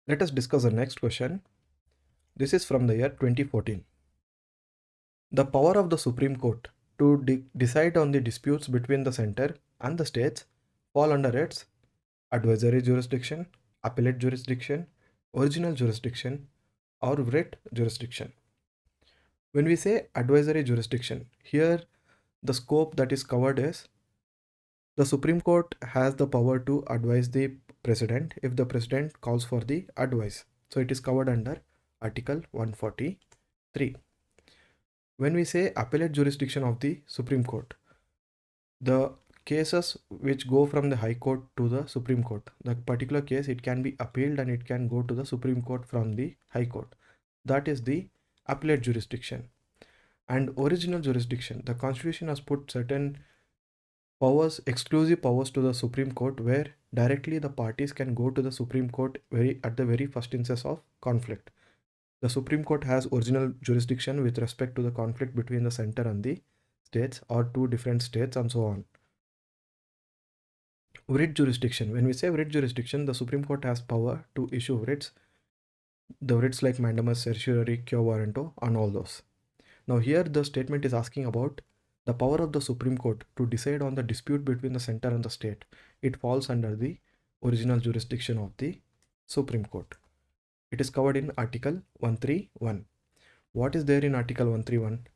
Let us discuss the next question. This is from the year 2014. The power of the Supreme Court to decide on the disputes between the center and the states fall under its advisory jurisdiction, appellate jurisdiction, original jurisdiction, or writ jurisdiction. When we say advisory jurisdiction, here the scope that is covered is the Supreme Court has the power to advise the president if the president calls for the advice. So it is covered under Article 143. When we say appellate jurisdiction of the Supreme Court, the cases which go from the High Court to the Supreme Court, the particular case, it can be appealed and it can go to the Supreme Court from the High Court. That is the appellate jurisdiction. And original jurisdiction, the Constitution has put certain powers, exclusive powers to the Supreme Court, where directly the parties can go to the Supreme Court at the very first instance of conflict. The Supreme Court has original jurisdiction with respect to the conflict between the center and the states, or two different states, and so on. Writ jurisdiction. When we say writ jurisdiction, the Supreme Court has power to issue writs. The writs like mandamus, certiorari, quo warranto, and all those. Now here the statement is asking about the power of the Supreme Court to decide on the dispute between the center and the state. It falls under the original jurisdiction of the Supreme Court. It is covered in Article 131. What is there in Article 131?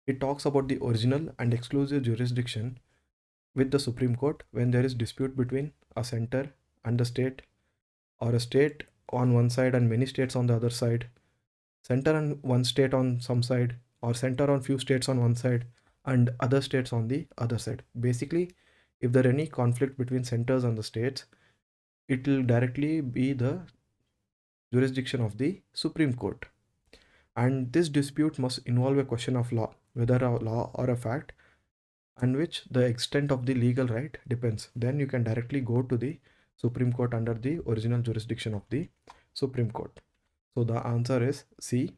It talks about the original and exclusive jurisdiction with the Supreme Court when there is dispute between a center and the state, or a state on one side and many states on the other side, center and one state on some side, or center on few states on one side and other states on the other side. Basically, if there any conflict between centers and the states, it will directly be the jurisdiction of the Supreme Court. And this dispute must involve a question of law, whether a law or a fact, and which the extent of the legal right depends. Then you can directly go to the Supreme Court under the original jurisdiction of the Supreme Court. So the answer is C.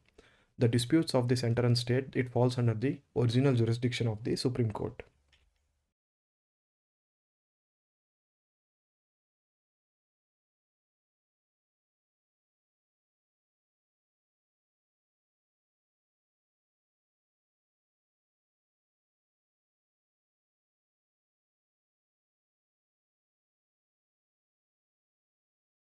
The disputes of the center and state, it falls under the original jurisdiction of the Supreme Court.